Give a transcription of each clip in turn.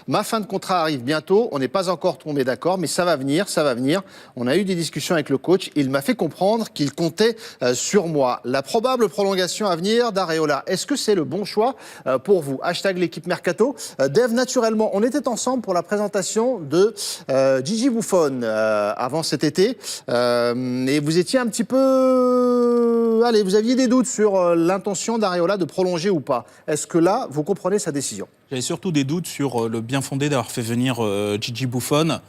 Ma fin de contrat arrive bientôt. On n'est pas encore tombé d'accord, mais ça va venir, ça va venir. On a eu des discussions avec le coach. Il m'a fait comprendre qu'il comptait sur moi. La probable prolongation à venir d'Areola, est-ce que c'est le bon choix pour vous? Hashtag l'équipe Mercato. Dave, naturellement, on était ensemble pour la présentation de Gigi Buffon avant cet été. Et vous étiez un petit peu... Allez, vous aviez des doutes sur l'intention d'Areola de prolonger ou pas. Est-ce que là, vous comprenez sa décision? J'avais surtout des doutes sur le bien fondé d'avoir fait venir Gigi Buffon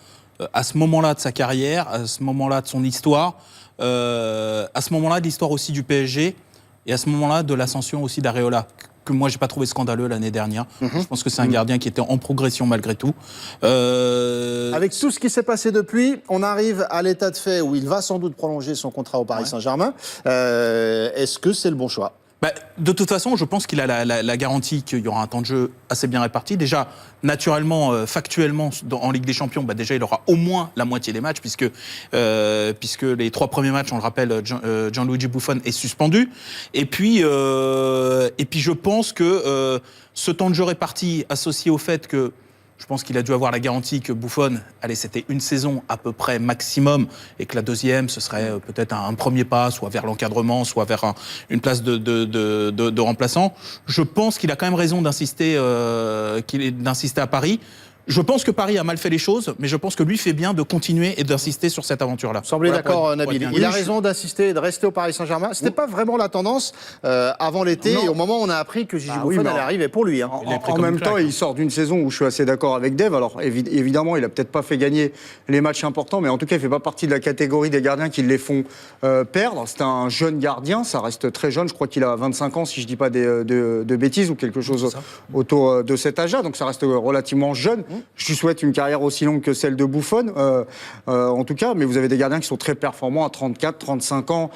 à ce moment-là de sa carrière, à ce moment-là de son histoire, à ce moment-là de l'histoire aussi du PSG et à ce moment-là de l'ascension aussi d'Areola, que moi, j'ai pas trouvé scandaleux l'année dernière. Je pense que c'est un gardien qui était en progression malgré tout. Avec tout ce qui s'est passé depuis, on arrive à l'état de fait où il va sans doute prolonger son contrat au Paris Saint-Germain. Est-ce que c'est le bon choix? De toute façon, je pense qu'il a la garantie qu'il y aura un temps de jeu assez bien réparti. Déjà, naturellement, factuellement, en Ligue des Champions, déjà, il aura au moins la moitié des matchs, puisque les 3 premiers matchs, on le rappelle, Gianluigi Buffon est suspendu. Et puis je pense que ce temps de jeu réparti, associé au fait que je pense qu'il a dû avoir la garantie que Buffon, c'était une saison à peu près maximum, et que la deuxième, ce serait peut-être un premier pas, soit vers l'encadrement, soit vers une place de remplaçant. Je pense qu'il a quand même raison d'insister à Paris. Je pense que Paris a mal fait les choses, mais je pense que lui fait bien de continuer et d'insister sur cette aventure-là. Vous semblez d'accord, Nabil? Il a raison d'insister et de rester au Paris Saint-Germain. C'était pas vraiment la tendance avant l'été, et au moment où on a appris que Gigi Buffon allait arriver pour lui. En même temps, il sort d'une saison où je suis assez d'accord avec Dave. Alors évidemment, il a peut-être pas fait gagner les matchs importants, mais en tout cas, il fait pas partie de la catégorie des gardiens qui les font perdre. C'est un jeune gardien, ça reste très jeune. Je crois qu'il a 25 ans, si je dis pas de bêtises, ou quelque chose autour de cet âge-là. Donc ça reste relativement jeune. Je lui souhaite une carrière aussi longue que celle de Buffon, en tout cas, mais vous avez des gardiens qui sont très performants à 34, 35 ans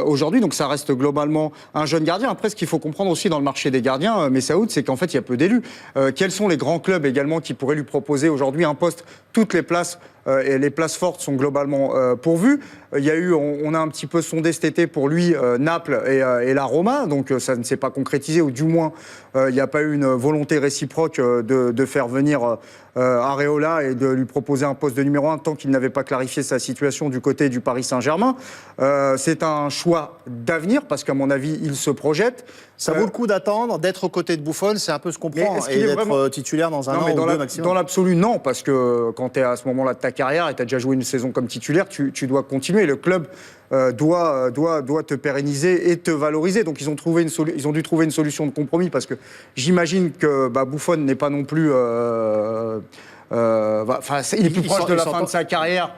aujourd'hui, donc ça reste globalement un jeune gardien. Après, ce qu'il faut comprendre aussi dans le marché des gardiens, Messaoud, c'est qu'en fait, il y a peu d'élus. Quels sont les grands clubs également qui pourraient lui proposer aujourd'hui un poste? Toutes les places et les places fortes sont globalement pourvues. On a un petit peu sondé cet été pour lui Naples et la Roma, donc ça ne s'est pas concrétisé, ou du moins il n'y a pas eu une volonté réciproque de faire venir Areola et de lui proposer un poste de numéro 1 tant qu'il n'avait pas clarifié sa situation du côté du Paris Saint-Germain. C'est un choix d'avenir parce qu'à mon avis, il se projette. Ça vaut le coup d'attendre, d'être aux côtés de Buffon, c'est un peu ce qu'on prend, et d'être titulaire dans un an ou deux maximum. Dans l'absolu, non, parce que quand tu es à ce moment-là de ta carrière et tu as déjà joué une saison comme titulaire, tu dois continuer. Le club doit te pérenniser et te valoriser. Donc ils ont dû trouver une solution de compromis, parce que j'imagine que Buffon n'est pas non plus... il est plus proche de la fin de sa carrière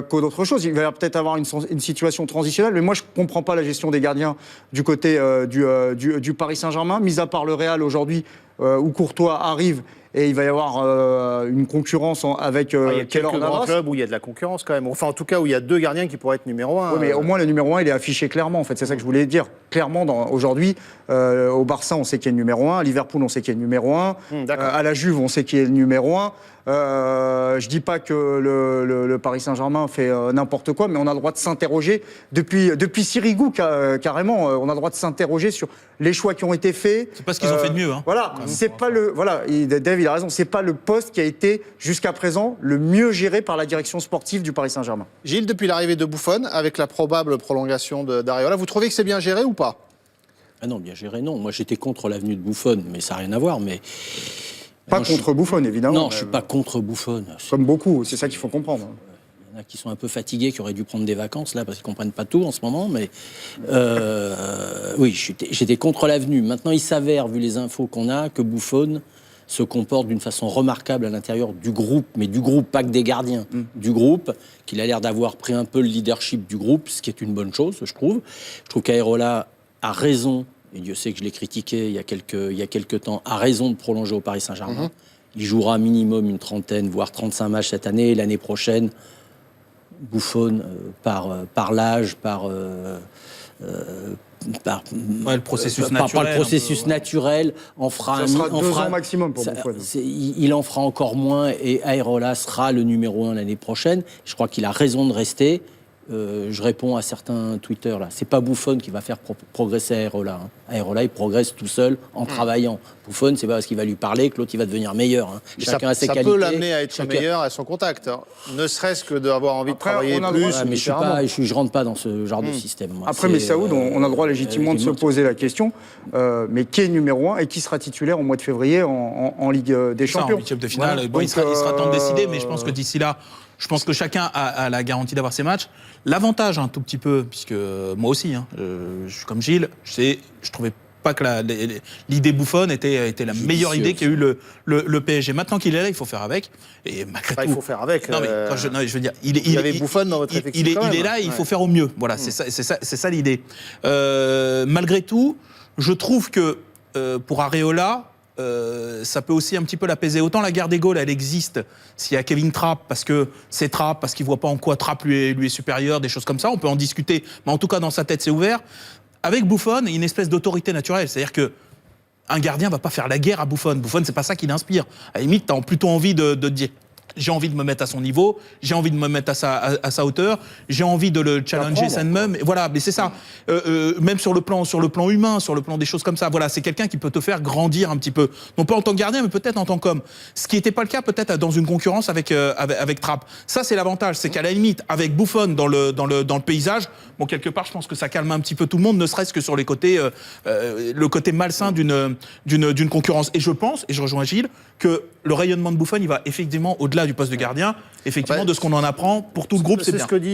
qu'autre chose. Il va peut-être avoir une situation transitionnelle, mais moi je ne comprends pas la gestion des gardiens du côté du Paris Saint-Germain, mis à part le Real aujourd'hui, où Courtois arrive. Et il va y avoir une concurrence avec il y a quelques grands clubs où il y a de la concurrence quand même. Enfin, en tout cas, où il y a 2 gardiens qui pourraient être numéro 1. Oui, mais au moins le numéro 1, il est affiché clairement. En fait, c'est ça que je voulais dire. Clairement, aujourd'hui, au Barça, on sait qu'il y a le numéro 1. À Liverpool, on sait qu'il y a le numéro 1. À la Juve, on sait qu'il y a le numéro 1. Je dis pas que le Paris Saint-Germain fait n'importe quoi, mais on a le droit de s'interroger. Depuis Sirigu, carrément, on a le droit de s'interroger sur les choix qui ont été faits. C'est pas ce qu'ils ont fait de mieux. Voilà, c'est pas le... Voilà, Dave, il a raison. C'est pas le poste qui a été, jusqu'à présent, le mieux géré par la direction sportive du Paris Saint-Germain. Gilles, depuis l'arrivée de Buffon, avec la probable prolongation d'Areola, vous trouvez que c'est bien géré ou pas? Non, bien géré, non. Moi, j'étais contre l'avenue de Buffon, mais ça n'a rien à voir. Pas contre Buffon, évidemment. Non, je ne suis pas contre Buffon. Comme beaucoup, c'est ça qu'il faut comprendre. Il y en a qui sont un peu fatigués, qui auraient dû prendre des vacances, là, parce qu'ils ne comprennent pas tout en ce moment. Mais oui, j'étais contre l'avenue. Maintenant, il s'avère, vu les infos qu'on a, que Buffon se comporte d'une façon remarquable à l'intérieur du groupe, mais du groupe, pas que des gardiens, du groupe, qu'il a l'air d'avoir pris un peu le leadership du groupe, ce qui est une bonne chose, je trouve. Je trouve qu'Areola a raison, et Dieu sait que je l'ai critiqué il y a quelques temps, a raison de prolonger au Paris Saint-Germain. Il jouera minimum une 30, voire 35 matchs cette année, et l'année prochaine, Buffon, par l'âge, par le processus naturel, en fera ça sera 2 ans maximum pour Buffon. Il en fera encore moins, et Areola sera le numéro 1 l'année prochaine. Je crois qu'il a raison de rester. je réponds à certains Twitter là. C'est pas Buffon qui va faire progresser Areola. Areola, il progresse tout seul en travaillant. Buffon, c'est pas parce qu'il va lui parler que l'autre il va devenir meilleur. Chacun a ses qualités. Ça peut l'amener à être meilleur à son contact. Ne serait-ce que d'avoir envie de travailler plus. Ouais, mais je rentre pas dans ce genre de système. Moi. Après, mais Saoud, on a le droit légitimement de se poser la question. Mais qui est numéro 1 et qui sera titulaire au mois de février en Ligue des Champions? En huitième de finale. Voilà. Bon, Donc, il sera temps de décider, mais je pense que d'ici là, je pense que chacun a la garantie d'avoir ses matchs. L'avantage, un tout petit peu, puisque moi aussi, je suis comme Gilles, je trouvais pas que l'idée Buffon était la meilleure idée qu'a eu le PSG. Maintenant qu'il est là, il faut faire avec. Et malgré tout, il faut faire avec. Non, mais je veux dire, il y avait Buffon dans votre effectif. Il est là, il faut faire au mieux. Voilà, c'est ça l'idée. Malgré tout, je trouve que pour Areola, ça peut aussi un petit peu l'apaiser. Autant la guerre des Gaules, elle existe s'il y a Kevin Trapp, parce que c'est Trapp, parce qu'il ne voit pas en quoi Trapp lui est supérieur, des choses comme ça. On peut en discuter, mais en tout cas, dans sa tête, c'est ouvert. Avec Buffon, il y a une espèce d'autorité naturelle. C'est-à-dire que un gardien ne va pas faire la guerre à Buffon. Buffon, c'est pas ça qui l'inspire. À la limite, tu as plutôt envie de dire j'ai envie de me mettre à son niveau, j'ai envie de me mettre à sa hauteur, j'ai envie de le challenger même. Voilà, mais c'est ça. Même sur le plan humain, sur le plan des choses comme ça. Voilà, c'est quelqu'un qui peut te faire grandir un petit peu. Non pas en tant que gardien, mais peut-être en tant qu'homme. Ce qui n'était pas le cas peut-être dans une concurrence avec Trapp. Ça, c'est l'avantage. C'est qu'à la limite, avec Buffon dans le paysage, bon, quelque part, je pense que ça calme un petit peu tout le monde, ne serait-ce que sur les côtés, le côté malsain d'une concurrence. Et je pense, et je rejoins Gilles, que le rayonnement de Buffon, il va effectivement au-delà du poste de gardien, effectivement, de ce qu'on en apprend pour tout le groupe, c'est bien. Ce que dit